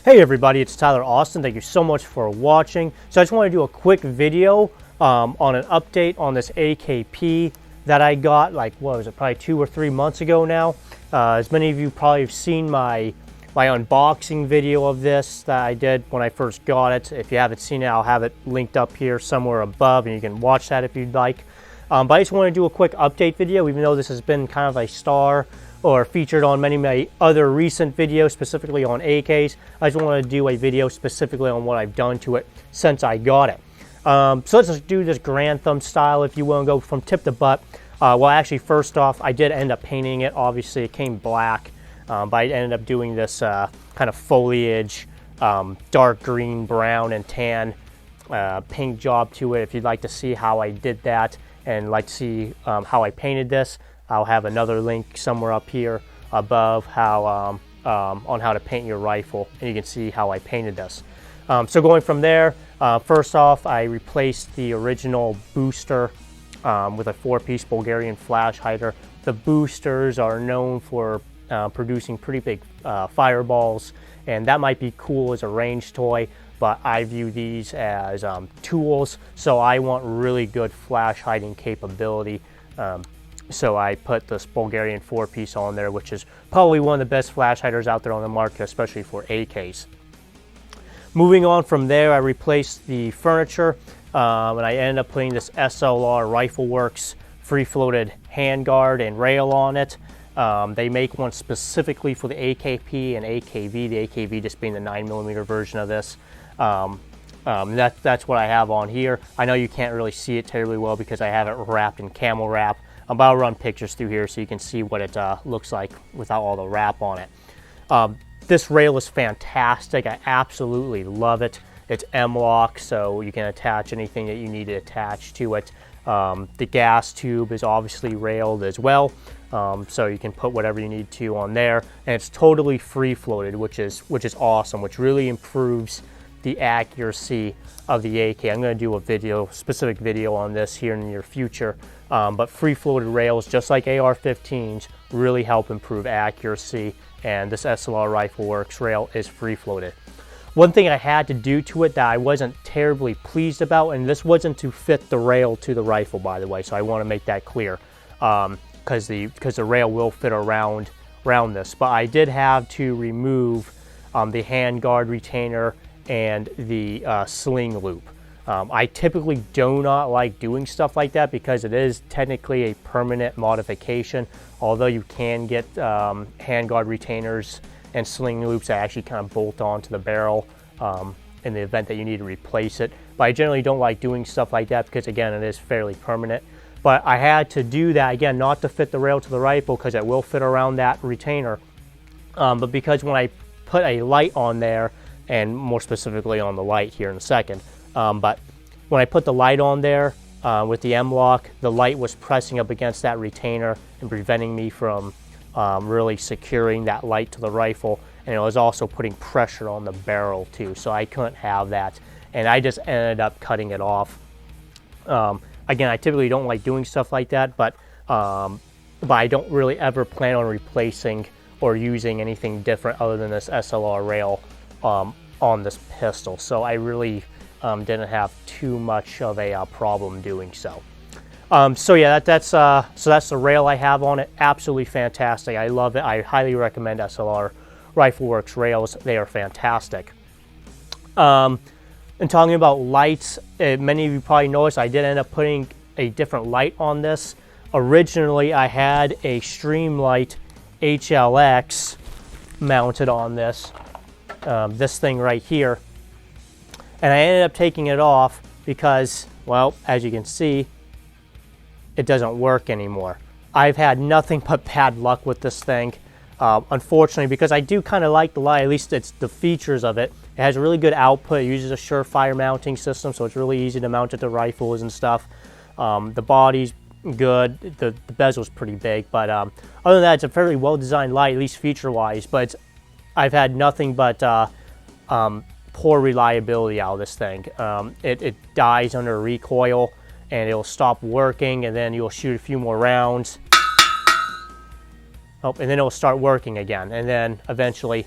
Hey everybody, it's Tyler Austin. Thank you so much for watching. So I just want to do a quick video on an update on this AKP that I got, like, what was it, probably 2 or 3 months ago now. As many of you probably have seen my unboxing video of this that I did when I first got it. If you haven't seen it, I'll have it linked up here somewhere above and you can watch that if you'd like. But I just want to do a quick update video, even though this has been kind of a star or featured on many of my other recent videos, specifically on AKs. I just want to do a video specifically on what I've done to it since I got it. So let's just do this Grantham style, if you will, and go from tip to butt. Well, actually, first off, I did end up painting it. Obviously, it came black, but I ended up doing this kind of foliage, dark green, brown, and tan paint job to it. If you'd like to see how I did that and like to see how I painted this, I'll have another link somewhere up here above how on how to paint your rifle, and you can see how I painted this. So going from there, first off, I replaced the original booster with a 4-piece Bulgarian flash hider. The boosters are known for producing pretty big fireballs, and that might be cool as a range toy, but I view these as tools, so I want really good flash hiding capability. So I put this Bulgarian 4-piece on there, which is probably one of the best flash hiders out there on the market, especially for AKs. Moving on from there, I replaced the furniture, and I ended up putting this SLR Rifleworks free-floated handguard and rail on it. They make one specifically for the AKP and AKV, the AKV just being the 9mm version of this. That's what I have on here. I know you can't really see it terribly well because I have it wrapped in camel wrap. But I'll run pictures through here so you can see what it looks like without all the wrap on it. This rail is fantastic. I absolutely love it. It's m-lok, so you can attach anything that you need to attach to it. The gas tube is obviously railed as well, so you can put whatever you need to on there. And it's totally free-floated, which is awesome, which really improves the accuracy of the AK. I'm going to do a specific video on this here in the near future. But free-floated rails, just like AR-15s, really help improve accuracy, and this SLR Rifleworks rail is free-floated. One thing I had to do to it that I wasn't terribly pleased about, and this wasn't to fit the rail to the rifle, by the way, so I want to make that clear, because the rail will fit around this, but I did have to remove the handguard retainer and the sling loop. I typically do not like doing stuff like that because it is technically a permanent modification, although you can get handguard retainers and sling loops that actually kind of bolt onto the barrel in the event that you need to replace it. But I generally don't like doing stuff like that because, again, it is fairly permanent. But I had to do that, again, not to fit the rail to the rifle because it will fit around that retainer, but because when I put a light on there, and more specifically on the light here in a second, but when I put the light on there with the m-lok, the light was pressing up against that retainer and preventing me from really securing that light to the rifle, and it was also putting pressure on the barrel too, so I couldn't have that, and I just ended up cutting it off. Again, I typically don't like doing stuff like that, but I don't really ever plan on replacing or using anything different other than this SLR rail on this pistol, so I really didn't have too much of a problem doing so. So yeah, that's the rail I have on it. Absolutely fantastic. I love it. I highly recommend SLR Rifleworks rails. They are fantastic. And talking about lights, many of you probably noticed I did end up putting a different light on this. Originally, I had a Streamlight HLX mounted on this. This thing right here, and I ended up taking it off because, well, as you can see, it doesn't work anymore. I've had nothing but bad luck with this thing, unfortunately, because I do kind of like the light. At least it's the features of it. It has a really good output. It uses a surefire mounting system, so it's really easy to mount it to rifles and stuff. The body's good. The bezel's pretty big, but other than that, it's a fairly well-designed light, at least feature-wise, but I've had nothing but poor reliability out of this thing. It dies under recoil, and it'll stop working, and then you'll shoot a few more rounds. Oh, and then it'll start working again, and then eventually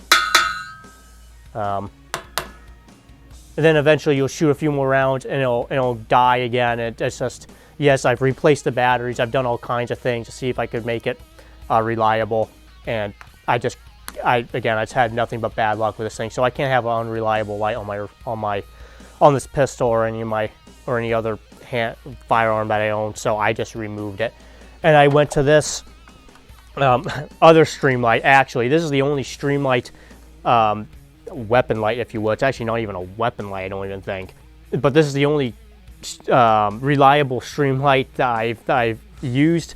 And then eventually you'll shoot a few more rounds and it'll die again. It's just, yes, I've replaced the batteries. I've done all kinds of things to see if I could make it reliable. And I just had nothing but bad luck with this thing. So I can't have an unreliable light on this pistol or any other firearm that I own. So I just removed it. And I went to this other Streamlight. Actually, this is the only Streamlight weapon light, if you will. It's actually not even a weapon light, I don't even think. But this is the only reliable Streamlight that I've used.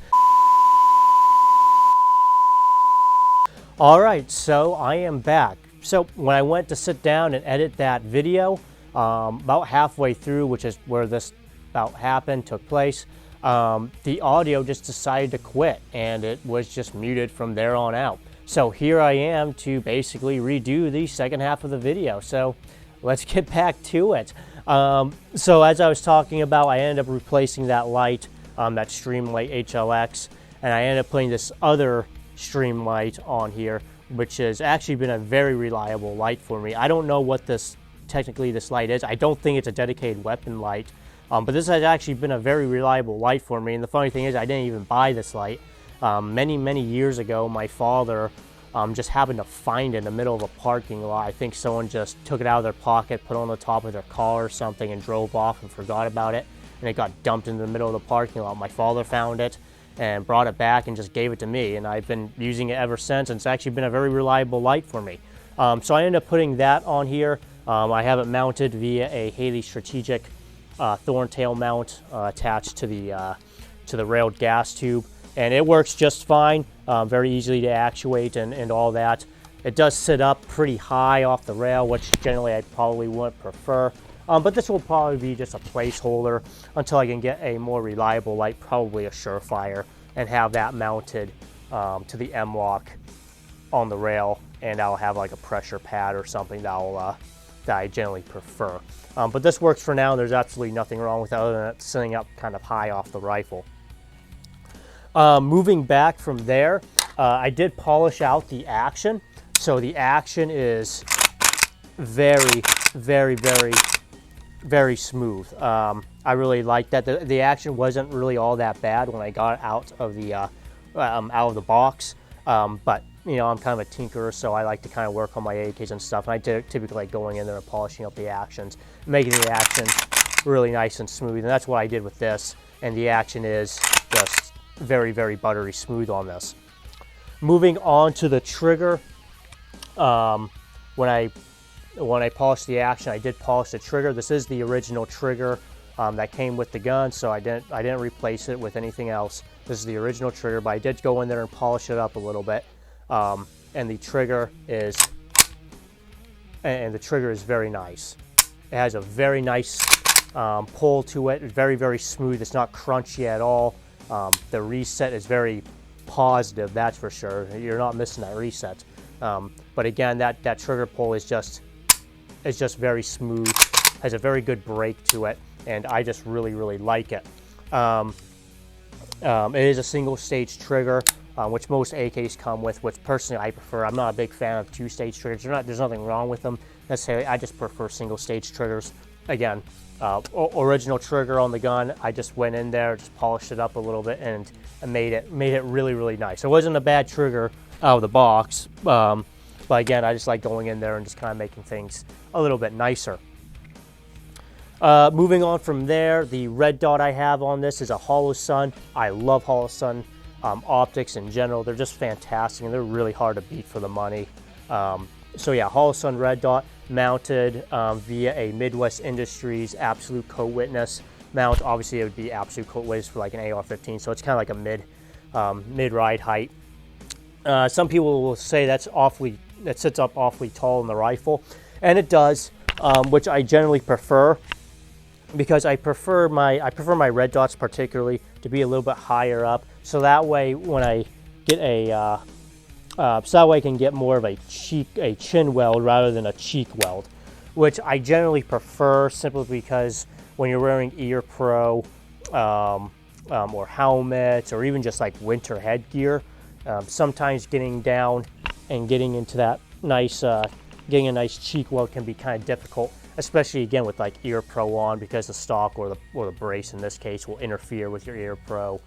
Alright, so I am back. So when I went to sit down and edit that video, about halfway through, which is where this took place, the audio just decided to quit and it was just muted from there on out. So here I am to basically redo the second half of the video. So let's get back to it. So as I was talking about, I ended up replacing that light, that Streamlight HLX, and I ended up putting this other Streamlight on here, which has actually been a very reliable light for me. I don't know what technically this light is. I don't think it's a dedicated weapon light, but this has actually been a very reliable light for me. And the funny thing is, I didn't even buy this light. Many years ago, my father just happened to find it in the middle of a parking lot. I think someone just took it out of their pocket, put it on the top of their car or something, and drove off and forgot about it. And it got dumped in the middle of the parking lot. My father found it and brought it back and just gave it to me. And I've been using it ever since, and it's actually been a very reliable light for me. So I ended up putting that on here. I have it mounted via a Haley Strategic Thorntail mount attached to the railed gas tube. And it works just fine, very easily to actuate and all that. It does sit up pretty high off the rail, which generally I probably wouldn't prefer. But this will probably be just a placeholder until I can get a more reliable light, probably a Surefire, and have that mounted to the M-lok on the rail. And I'll have like a pressure pad or something that I generally prefer. But this works for now. There's absolutely nothing wrong with it other than it sitting up kind of high off the rifle. Moving back from there, I did polish out the action. So the action is very smooth. I really like that. The action wasn't really all that bad when I got it out of the box. But you know, I'm kind of a tinkerer, so I like to kind of work on my AKs and stuff. And I typically like going in there and polishing up the actions, making the actions really nice and smooth. And that's what I did with this. And the action is just very buttery smooth on this. Moving on to the trigger, when I polished the action, I did polish the trigger. This is the original trigger that came with the gun, so I didn't replace it with anything else. This is the original trigger, but I did go in there and polish it up a little bit. And the trigger is very nice. It has a very nice pull to it. It's very smooth. It's not crunchy at all. The reset is very positive, that's for sure. You're not missing that reset. But again, that trigger pull is just very smooth, has a very good break to it, and I just really like it. It is a single stage trigger, which most AKs come with, which personally I prefer. I'm not a big fan of two-stage triggers. There's nothing wrong with them necessarily. I just prefer single stage triggers. Again, original trigger on the gun, I just went in there, just polished it up a little bit, and made it really nice. It wasn't a bad trigger out of the box, but again, I just like going in there and just kind of making things a little bit nicer. Moving on from there, the red dot I have on this is a Holosun. I love Holosun optics in general. They're just fantastic, and they're really hard to beat for the money. So yeah, Holosun red dot mounted via a Midwest Industries Absolute Coat Witness mount. Obviously, it would be Absolute Coat Witness for like an AR-15, so it's kind of like a mid-ride height. Some people will say that sits up awfully tall in the rifle, and it does, which I generally prefer, because I prefer my red dots particularly to be a little bit higher up, so that way when I get so that way I can get more of a chin weld rather than a cheek weld, which I generally prefer simply because when you're wearing ear pro or helmets or even just like winter headgear, sometimes getting down and getting into that nice getting a nice cheek weld can be kind of difficult, especially again with like ear pro on, because the stock or the brace in this case will interfere with your ear pro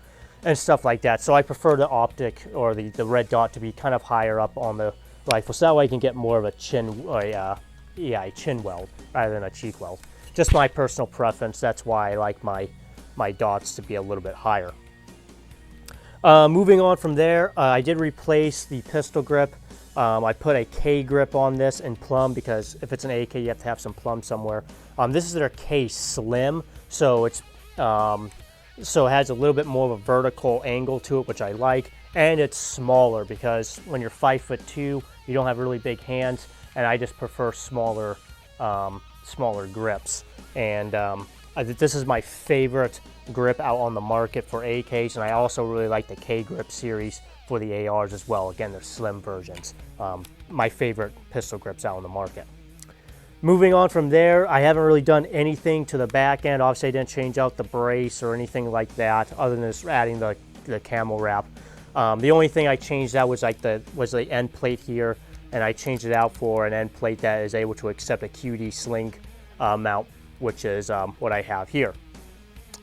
and stuff like that. So I prefer the optic or the red dot to be kind of higher up on the rifle, so that way I can get more of a chin, a chin weld rather than a cheek weld. Just my personal preference. That's why I like my dots to be a little bit higher. Moving on from there, I did replace the pistol grip. I put a K grip on this in plum, because if it's an AK, you have to have some plum somewhere. This is their K Slim, so it's so it has a little bit more of a vertical angle to it, which I like, and it's smaller because when you're 5'2", you don't have really big hands, and I just prefer smaller, smaller grips. And this is my favorite grip out on the market for AKs, and I also really like the K grip series for the ARs as well. Again, they're slim versions. My favorite pistol grips out on the market. Moving on from there, I haven't really done anything to the back end. Obviously, I didn't change out the brace or anything like that, other than just adding the camel wrap. The only thing I changed out was the end plate here, and I changed it out for an end plate that is able to accept a QD sling mount, which is what I have here.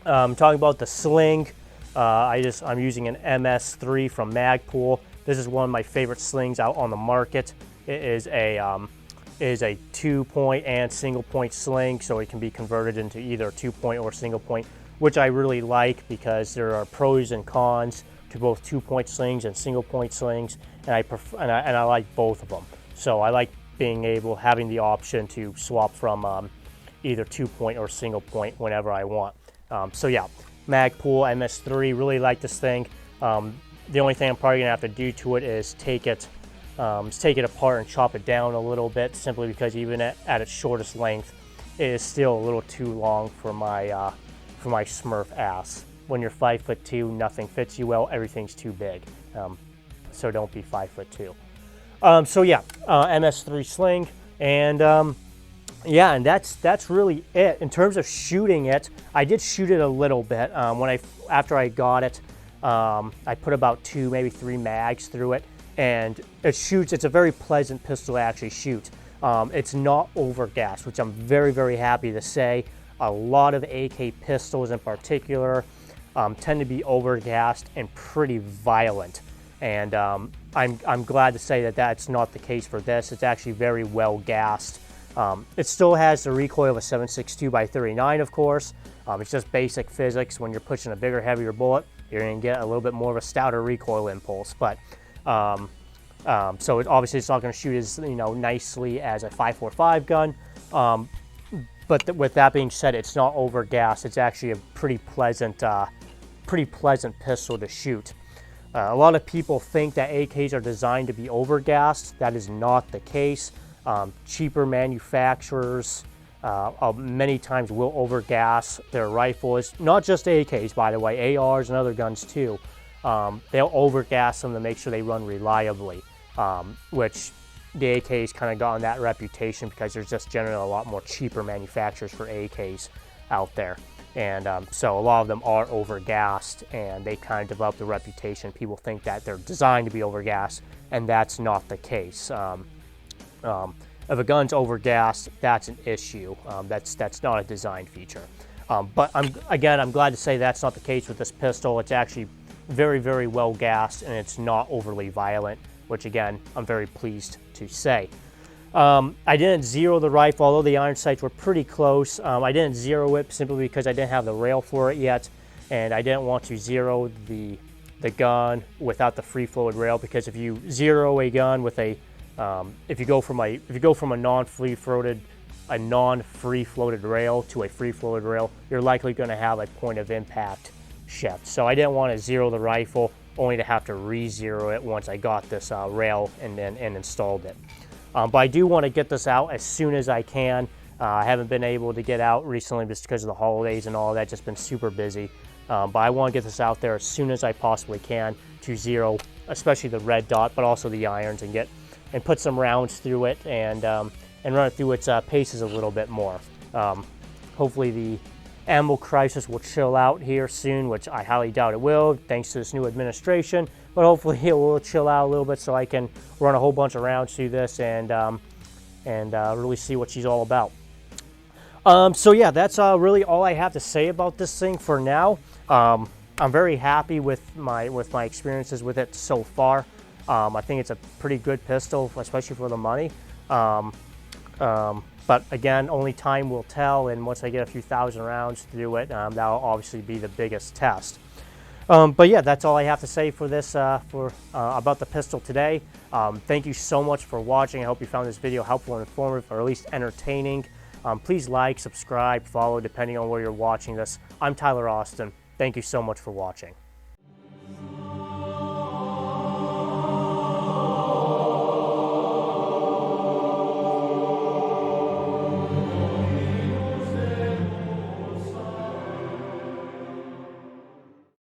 Talking about the sling, I'm using an MS3 from Magpul. This is one of my favorite slings out on the market. It is a 2-point and single-point sling, so it can be converted into either 2-point or single-point, which I really like because there are pros and cons to both 2-point slings and single-point slings, and I like both of them. So I like having the option to swap from either 2-point or single-point whenever I want. So yeah, Magpul MS3, really like this thing. The only thing I'm probably gonna have to do to it is take it apart and chop it down a little bit, simply because even at its shortest length, it is still a little too long for my Smurf ass. When you're 5'2", nothing fits you well. Everything's too big. So don't be 5'2". So yeah, MS3 sling, and yeah, and that's really it. In terms of shooting it, I did shoot it a little bit. After I got it, I put about 2, maybe 3 mags through it, and it shoots. It's a very pleasant pistol to actually shoot. It's not overgassed, which I'm very, very happy to say. A lot of AK pistols in particular tend to be overgassed and pretty violent. And I'm glad to say that that's not the case for this. It's actually very well gassed. It still has the recoil of a 7.62x39, of course. It's just basic physics. When you're pushing a bigger, heavier bullet, you're going to get a little bit more of a stouter recoil impulse. But so obviously it's not going to shoot as nicely as a 5.45 gun. But with that being said, it's not overgassed. It's actually a pretty pleasant pistol to shoot. A lot of people think that AKs are designed to be overgassed. That is not the case. Cheaper manufacturers many times will overgas their rifles. Not just AKs, by the way, ARs and other guns too. They'll overgas them to make sure they run reliably, which the AKs kind of gotten that reputation because there's just generally a lot more cheaper manufacturers for AKs out there. And so a lot of them are overgassed, and they kind of develop the reputation. People think that they're designed to be overgassed, and that's not the case. If a gun's overgassed, that's an issue. That's not a design feature. But I'm glad to say that's not the case with this pistol. It's actually very, very well gassed, and it's not overly violent, which again, I'm very pleased to say. I didn't zero the rifle, although the iron sights were pretty close. I didn't zero it simply because I didn't have the rail for it yet, and I didn't want to zero the gun without the free floated rail, because if you zero a gun with a if you go from a non-free floated rail to a free floated rail, you're likely going to have a point of impact shift. So I didn't want to zero the rifle only to have to re-zero it once I got this rail and installed it. But I do want to get this out as soon as I can. I haven't been able to get out recently just because of the holidays and all that, just been super busy. But I want to get this out there as soon as I possibly can to zero, especially the red dot, but also the irons, and put some rounds through it and run it through its paces a little bit more. Hopefully the ammo crisis will chill out here soon, which I highly doubt it will, thanks to this new administration. But hopefully it will chill out a little bit so I can run a whole bunch of rounds through this and and really see what she's all about. So yeah, that's really all I have to say about this thing for now. I'm very happy with my experiences with it so far. I think it's a pretty good pistol, especially for the money. But again, only time will tell, and once I get a few thousand rounds to do it, that'll obviously be the biggest test. But yeah, that's all I have to say for this about the pistol today. Thank you so much for watching. I hope you found this video helpful and informative, or at least entertaining. Please like, subscribe, follow, depending on where you're watching this. I'm Tyler Austin. Thank you so much for watching.